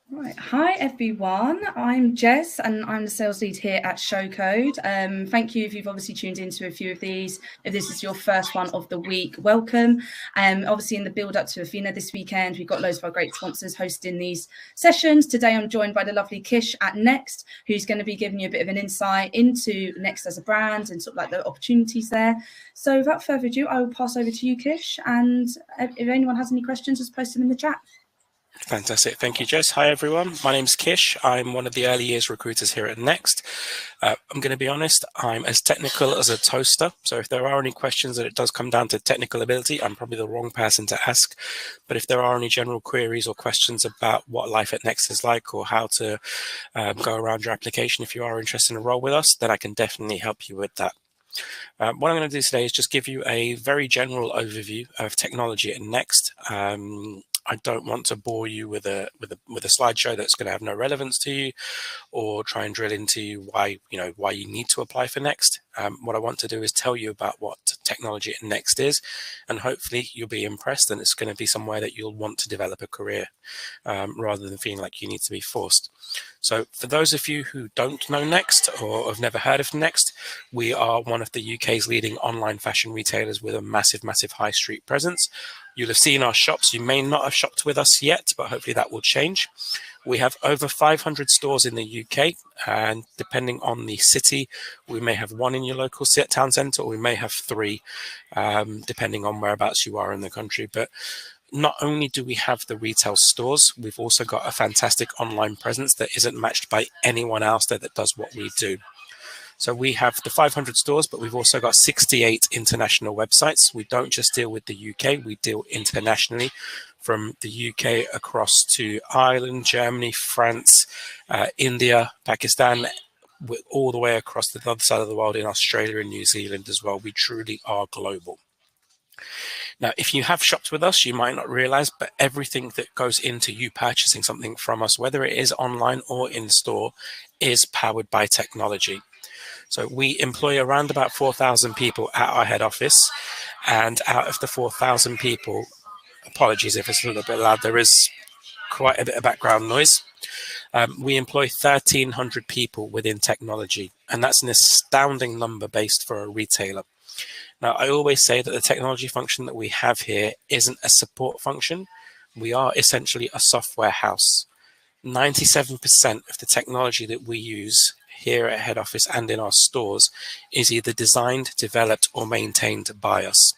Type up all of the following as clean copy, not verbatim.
Right. Hi everyone, I'm Jess and I'm the sales lead here at Showcode. Thank you if you've obviously tuned into a few of these. If this is your first one of the week, welcome. Obviously in the build up to Athena this weekend, we've got loads of our great sponsors hosting these sessions. Today I'm joined by the lovely Kish at Next, who's going to be giving you a bit of an insight into Next as a brand and sort of like the opportunities there. So without further ado, I will pass over to you, Kish, and if anyone has any questions, just post them in the chat. Fantastic. Thank you, Jess. Hi, everyone. My name's Kish. I'm one of the early years recruiters here at Next. I'm going to be honest, I'm as technical as a toaster. So if there are any questions that it does come down to technical ability, I'm probably the wrong person to ask. But if there are any general queries or questions about what life at Next is like or how to go around your application, if you are interested in a role with us, then I can definitely help you with that. What I'm going to do today is just give you a very general overview of technology at Next. I don't want to bore you with a slideshow that's going to have no relevance to you, or try and drill into why you need to apply for Next. What I want to do is tell you about what technology at Next is, and hopefully you'll be impressed, and it's going to be somewhere that you'll want to develop a career, rather than feeling like you need to be forced. So for those of you who don't know Next or have never heard of Next, we are one of the UK's leading online fashion retailers with a massive high street presence. You'll have seen our shops. You may not have shopped with us yet, but hopefully that will change. We have over 500 stores in the UK, and depending on the city, we may have one in your local town centre, or we may have three, depending on whereabouts you are in the country. But not only do we have the retail stores, we've also got a fantastic online presence that isn't matched by anyone else that does what we do. So we have the 500 stores, but we've also got 68 international websites. We don't just deal with the UK, we deal internationally, from the UK across to Ireland, Germany, France, India, Pakistan, all the way across the other side of the world in Australia and New Zealand as well. We truly are global. Now, if you have shopped with us, you might not realize, but everything that goes into you purchasing something from us, whether it is online or in store, is powered by technology. So we employ around about 4,000 people at our head office, and out of the 4,000 people, apologies if it's a little bit loud, there is quite a bit of background noise. We employ 1,300 people within technology, and that's an astounding number based for a retailer. Now, I always say that the technology function that we have here isn't a support function. We are essentially a software house. 97% of the technology that we use here at head office and in our stores is either designed, developed, or maintained by us.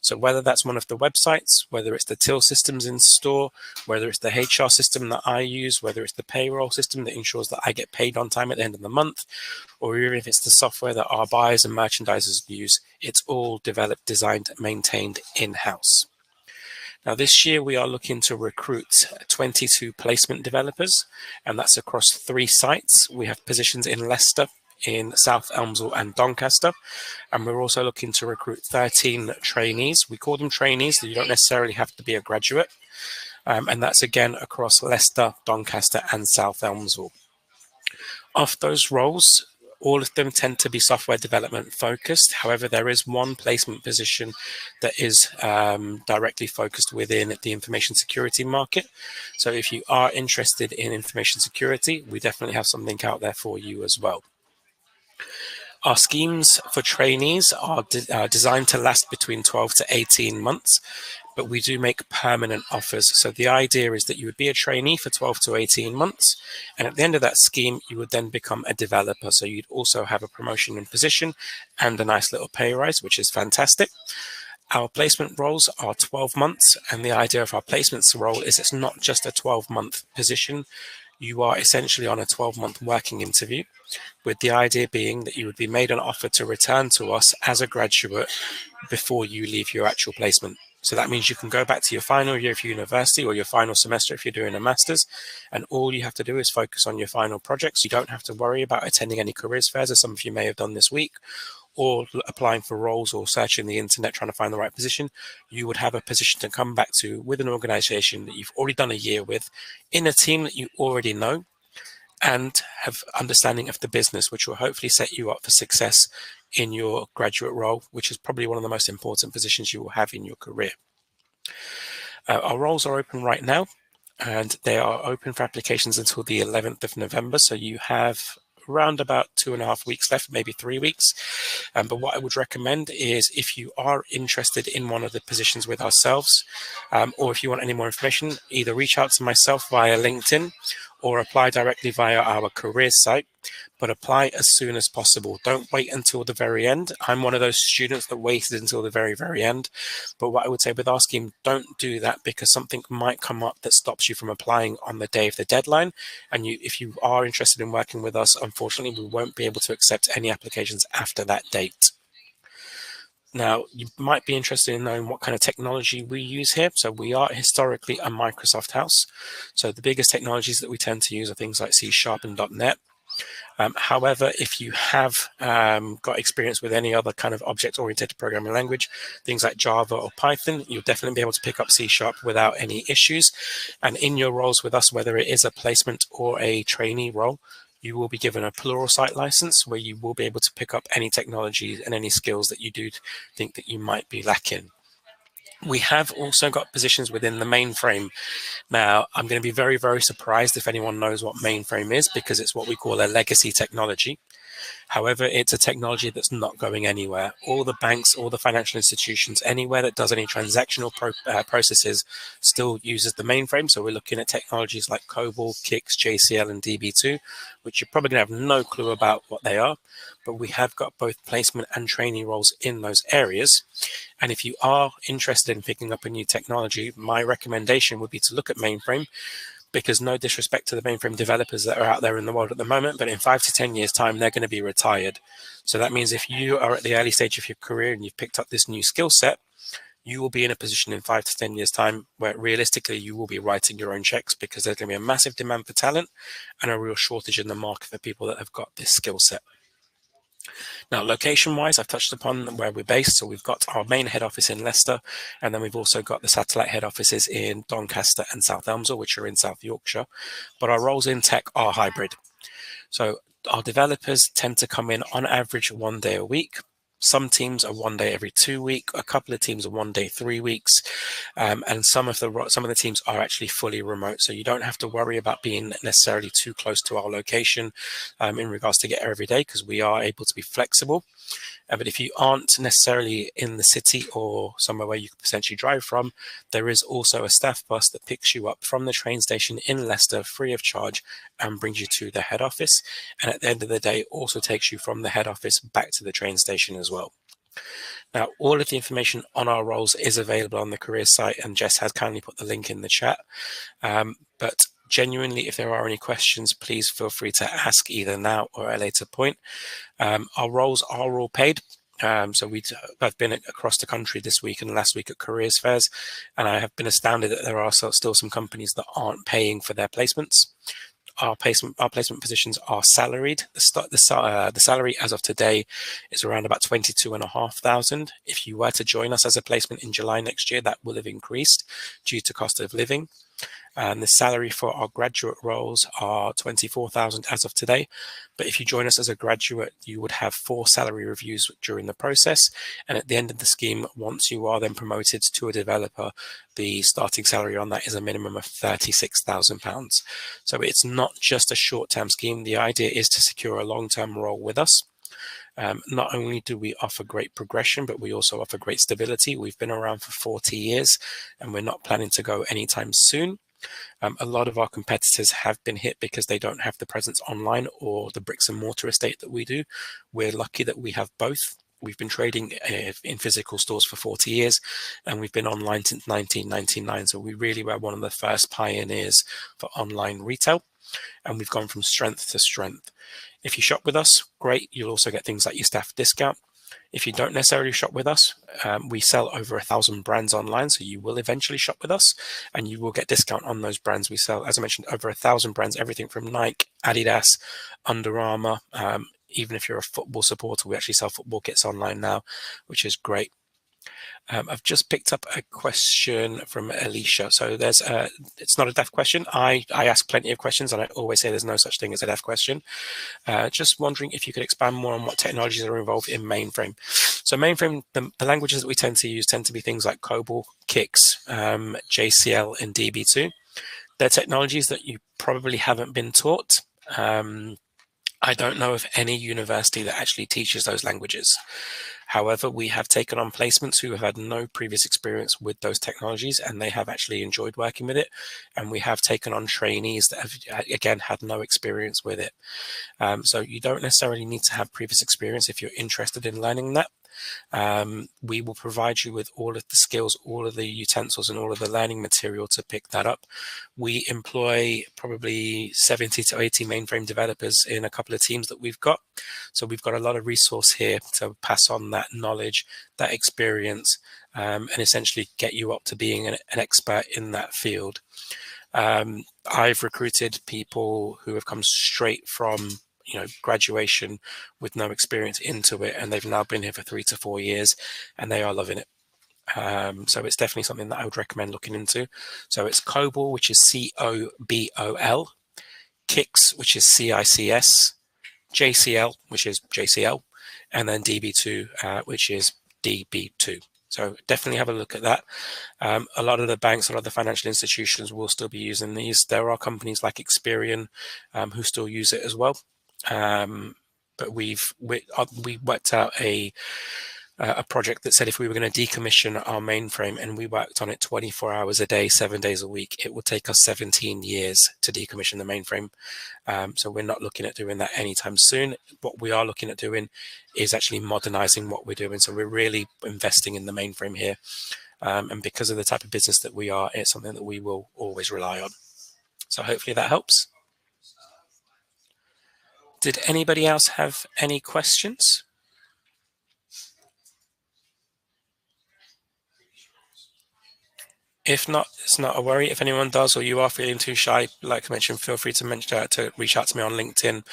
So whether that's one of the websites, whether it's the till systems in store, whether it's the HR system that I use, whether it's the payroll system that ensures that I get paid on time at the end of the month, or even if it's the software that our buyers and merchandisers use, it's all developed, designed, maintained in-house. Now, this year we are looking to recruit 22 placement developers, and that's across 3 sites. We have positions in Leicester, in South Elmsall and Doncaster, and we're also looking to recruit 13 trainees. We call them trainees, you don't necessarily have to be a graduate, and that's again across Leicester, Doncaster and South Elmsall. Of those roles, all of them tend to be software development focused. However, there is one placement position that is directly focused within the information security market. So if you are interested in information security, we definitely have something out there for you as well. Our schemes for trainees are designed to last between 12 to 18 months, but we do make permanent offers. So the idea is that you would be a trainee for 12 to 18 months, and at the end of that scheme, you would then become a developer. So you'd also have a promotion in position and a nice little pay rise, which is fantastic. Our placement roles are 12 months, and the idea of our placements role is it's not just a 12-month position. You are essentially on a 12-month working interview, with the idea being that you would be made an offer to return to us as a graduate before you leave your actual placement. So that means you can go back to your final year of university or your final semester if you're doing a master's, and all you have to do is focus on your final projects. You don't have to worry about attending any careers fairs, as some of you may have done this week, or applying for roles or searching the internet trying to find the right position. You would have a position to come back to with an organization that you've already done a year with, in a team that you already know, and have understanding of the business, which will hopefully set you up for success in your graduate role, which is probably one of the most important positions you will have in your career. Our roles are open right now. and they are open for applications until the 11th of November. So you have around about 2.5 weeks left, maybe 3 weeks. But what I would recommend is if you are interested in one of the positions with ourselves, or if you want any more information, either reach out to myself via LinkedIn or apply directly via our careers site, but apply as soon as possible. Don't wait until the very end. I'm one of those students that waited until the very, very end. But what I would say with our scheme, don't do that, because something might come up that stops you from applying on the day of the deadline. And if you are interested in working with us, unfortunately, we won't be able to accept any applications after that date. Now, you might be interested in knowing what kind of technology we use here. So we are historically a Microsoft house. So the biggest technologies that we tend to use are things like C# and .NET. However, if you have got experience with any other kind of object-oriented programming language, things like Java or Python, you'll definitely be able to pick up C# without any issues. And in your roles with us, whether it is a placement or a trainee role, you will be given a Pluralsight license where you will be able to pick up any technologies and any skills that you do think that you might be lacking. We have also got positions within the mainframe. Now, I'm going to be very, very surprised if anyone knows what mainframe is, because it's what we call a legacy technology. However, it's a technology that's not going anywhere. All the banks, all the financial institutions, anywhere that does any transactional processes still uses the mainframe. So we're looking at technologies like COBOL, Kish, JCL, and DB2, which you're probably going to have no clue about what they are. But we have got both placement and trainee roles in those areas. And if you are interested in picking up a new technology, my recommendation would be to look at mainframe, because no disrespect to the mainframe developers that are out there in the world at the moment, but in 5 to 10 years time, they're going to be retired. So that means if you are at the early stage of your career and you've picked up this new skill set, you will be in a position in 5 to 10 years time where realistically you will be writing your own checks, because there's going to be a massive demand for talent and a real shortage in the market for people that have got this skill set. Now, location-wise, I've touched upon where we're based. So we've got our main head office in Leicester, and then we've also got the satellite head offices in Doncaster and South Elmsall, which are in South Yorkshire. But our roles in tech are hybrid. So our developers tend to come in on average 1 day a week. Some teams are 1 day every 2 weeks. A couple of teams are 1 day 3 weeks, and some of the teams are actually fully remote. So you don't have to worry about being necessarily too close to our location in regards to get there every day, because we are able to be flexible. But if you aren't necessarily in the city or somewhere where you could potentially drive from, there is also a staff bus that picks you up from the train station in Leicester free of charge and brings you to the head office. And at the end of the day, also takes you from the head office back to the train station as well. Now, all of the information on our roles is available on the careers site, and Jess has kindly put the link in the chat. But genuinely, if there are any questions, please feel free to ask either now or at a later point. Our roles are all paid. So I've been across the country this week and last week at careers fairs, and I have been astounded that there are still some companies that aren't paying for their placements. Our placement positions are salaried. The salary as of today is around about 22,500. If you were to join us as a placement in July next year, that will have increased due to cost of living. And the salary for our graduate roles are 24,000 as of today. But if you join us as a graduate, you would have 4 salary reviews during the process. And at the end of the scheme, once you are then promoted to a developer, the starting salary on that is a minimum of £36,000. So it's not just a short-term scheme. The idea is to secure a long-term role with us. Not only do we offer great progression, but we also offer great stability. We've been around for 40 years, and we're not planning to go anytime soon. A lot of our competitors have been hit because they don't have the presence online or the bricks and mortar estate that we do. We're lucky that we have both. We've been trading in physical stores for 40 years, and we've been online since 1999. So we really were one of the first pioneers for online retail, and we've gone from strength to strength. If you shop with us, great. You'll also get things like your staff discount. If you don't necessarily shop with us, we sell over 1,000 brands online, so you will eventually shop with us, and you will get discount on those brands. We sell, as I mentioned, over 1,000 brands, everything from Nike, Adidas, Under Armour. Even if you're a football supporter, we actually sell football kits online now, which is great. I've just picked up a question from Alicia. So it's not a deaf question. I ask plenty of questions, and I always say there's no such thing as a deaf question. Just wondering if you could expand more on what technologies are involved in mainframe. So mainframe, the languages that we tend to use tend to be things like COBOL, Kish, JCL, and DB2. They're technologies that you probably haven't been taught. I don't know of any university that actually teaches those languages. However, we have taken on placements who have had no previous experience with those technologies, and they have actually enjoyed working with it. And we have taken on trainees that have, again, had no experience with it. So you don't necessarily need to have previous experience if you're interested in learning that. We will provide you with all of the skills, all of the utensils, and all of the learning material to pick that up. We employ probably 70 to 80 mainframe developers in a couple of teams that we've got. So we've got a lot of resource here to pass on that knowledge, that experience, and essentially get you up to being an expert in that field. I've recruited people who have come straight from graduation with no experience into it, and they've now been here for 3 to 4 years, and they are loving it. So it's definitely something that I would recommend looking into. So it's COBOL, which is COBOL, KICS, which is CICS, JCL, which is JCL, and then DB2, which is DB2. So definitely have a look at that. A lot of the banks, a lot of the financial institutions will still be using these. There are companies like Experian who still use it as well. But we worked out a project that said if we were going to decommission our mainframe and we worked on it 24 hours a day, 7 days a week, it would take us 17 years to decommission the mainframe. So we're not looking at doing that anytime soon. What we are looking at doing is actually modernizing what we're doing. So we're really investing in the mainframe here. And because of the type of business that we are, it's something that we will always rely on. So hopefully that helps. Did anybody else have any questions? If not, it's not a worry. If anyone does, or you are feeling too shy, like I mentioned, feel free to reach out to me on LinkedIn.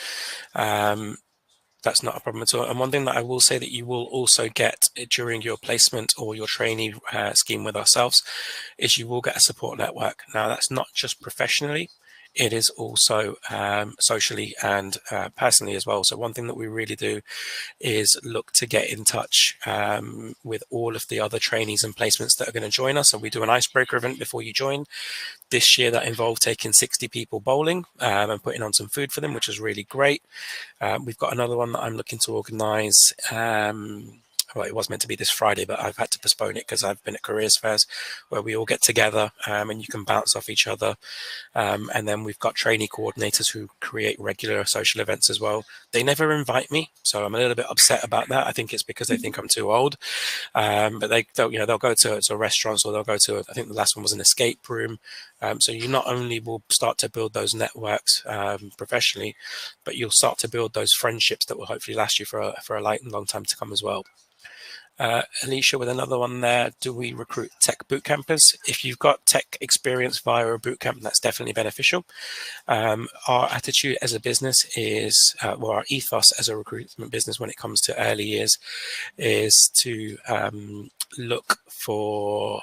That's not a problem at all. And one thing that I will say that you will also get during your placement or your trainee scheme with ourselves is you will get a support network. Now, that's not just professionally. It is also socially and personally as well. So one thing that we really do is look to get in touch with all of the other trainees and placements that are going to join us. And we do an icebreaker event before you join. This year that involved taking 60 people bowling and putting on some food for them, which is really great. We've got another one that I'm looking to organise. Well, it was meant to be this Friday, but I've had to postpone it because I've been at careers fairs where we all get together and you can bounce off each other. And then we've got trainee coordinators who create regular social events as well. They never invite me, so I'm a little bit upset about that. I think it's because they think I'm too old. But they'll go to restaurants, or they'll go to, I think the last one was an escape room. So you not only will start to build those networks professionally, but you'll start to build those friendships that will hopefully last you for a long time to come as well. Alicia with another one there. Do we recruit tech boot campers? If you've got tech experience via a boot camp, that's definitely beneficial. Our attitude as a business is, our ethos as a recruitment business when it comes to early years is to look for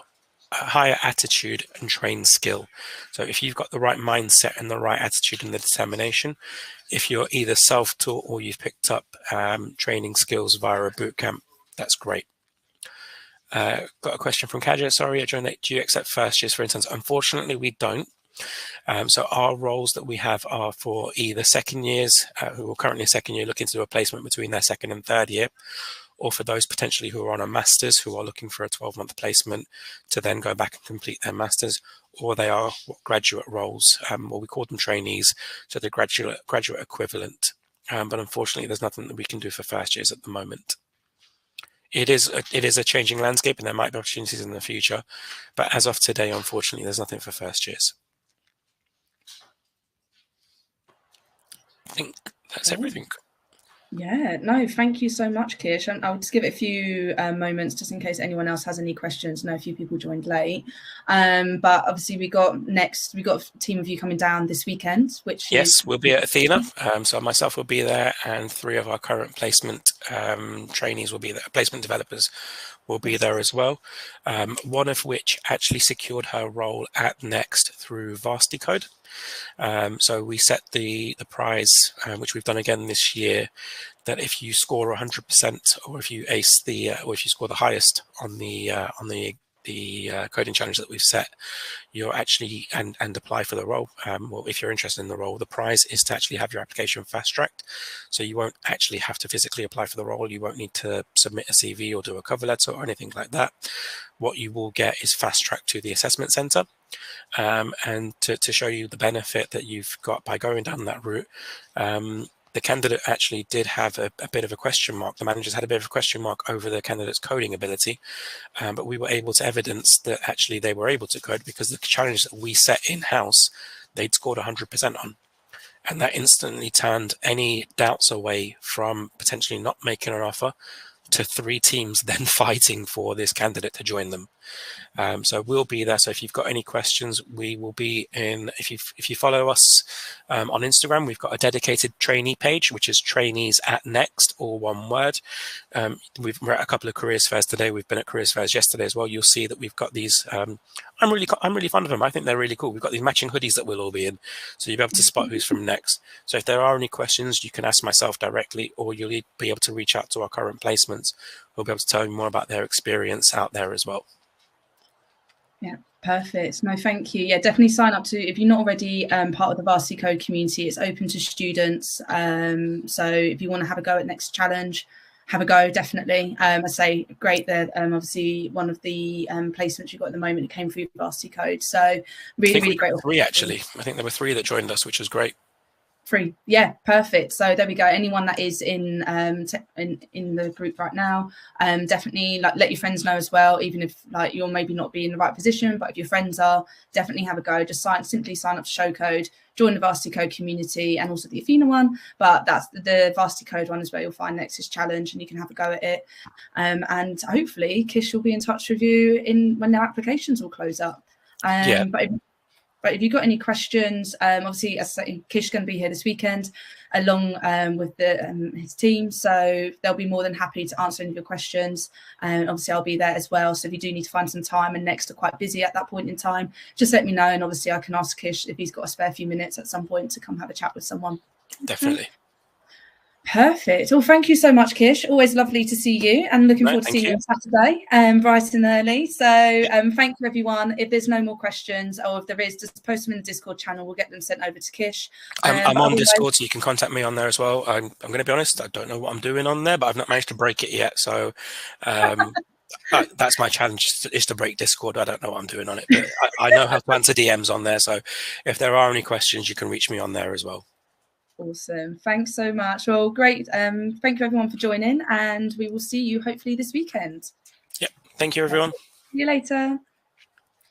a higher attitude and train skill. So if you've got the right mindset and the right attitude and the determination, if you're either self-taught or you've picked up training skills via a boot camp, that's great. Got a question from Kaja. Sorry, I joined that. Do you accept first years, for instance? Unfortunately, we don't. So our roles that we have are for either second years who are currently second year looking to do a placement between their second and third year, or for those potentially who are on a master's who are looking for a 12-month placement to then go back and complete their master's, or they are graduate roles, or we call them trainees, so the graduate equivalent. But unfortunately, there's nothing that we can do for first years at the moment. It is a changing landscape, and there might be opportunities in the future. But as of today, unfortunately, there's nothing for first years. I think that's everything. Yeah, no, thank you so much, Kish. And I'll just give it a few moments just in case anyone else has any questions. I know a few people joined late. But obviously we got a team of you coming down this weekend, which yes, we'll be at Athena. So myself will be there, and 3 of our current placement trainees will be there. Placement developers will be there as well. One of which actually secured her role at Next through Varsity Code. So we set the prize, which we've done again this year, that if you score 100%, or if you ace or if you score the highest on the coding challenge that we've set, you're actually and apply for the role. Well, if you're interested in the role, the prize is to actually have your application fast tracked. So you won't actually have to physically apply for the role. You won't need to submit a CV or do a cover letter or anything like that. What you will get is fast tracked to the assessment center. And to show you the benefit that you've got by going down that route, the candidate actually did have a bit of a question mark. The managers had a bit of a question mark over the candidate's coding ability, but we were able to evidence that actually they were able to code because the challenge that we set in-house, they'd scored 100% on. And that instantly turned any doubts away from potentially not making an offer to 3 teams then fighting for this candidate to join them. So we'll be there. So if you've got any questions, we will be in. If you follow us on Instagram, we've got a dedicated trainee page, which is trainees at Next, all one word. We're at a couple of careers fairs today. We've been at careers fairs yesterday as well. You'll see that we've got these. I'm really fond of them. I think they're really cool. We've got these matching hoodies that we'll all be in, so you'll be able to spot who's from Next. So if there are any questions, you can ask myself directly, or you'll be able to reach out to our current placements. We'll be able to tell you more about their experience out there as well. Yeah, perfect. No, thank you. Yeah, definitely sign up to, if you're not already part of the Varsity Code community, it's open to students. So if you want to have a go at Next Challenge, have a go, definitely. I say great that obviously one of the placements you've got at the moment came through Varsity Code. So really great. 3 actually. I think there were 3 that joined us, which was great. 3, yeah, perfect. So there we go. Anyone that is in the group right now, definitely let your friends know as well, even if you're maybe not be in the right position, but if your friends are, definitely have a go. Just simply sign up to Show Code, join the Varsity Code community, and also the Athena one, but that's the Varsity Code one is where you'll find Nexus Challenge, and you can have a go at it. And hopefully Kish will be in touch with you when their applications will close up. Yeah. But if you've got any questions, obviously, as I say, Kish is going to be here this weekend along with his team. So they'll be more than happy to answer any of your questions. And obviously, I'll be there as well. So if you do need to find some time and Next are quite busy at that point in time, just let me know. And obviously, I can ask Kish if he's got a spare few minutes at some point to come have a chat with someone. Definitely. Okay. Perfect. Well, thank you so much, Kish. Always lovely to see you, and looking forward to seeing you on Saturday, bright and early. So thank you, everyone. If there's no more questions, or if there is, just post them in the Discord channel. We'll get them sent over to Kish. I'm on Discord, so you can contact me on there as well. I'm going to be honest, I don't know what I'm doing on there, but I've not managed to break it yet. So that's my challenge, is to break Discord. I don't know what I'm doing on it, but I know how to answer DMs on there. So if there are any questions, you can reach me on there as well. Awesome. Thanks so much. Well, great. Thank you, everyone, for joining, and we will see you hopefully this weekend. Yep. Thank you, everyone. See you later.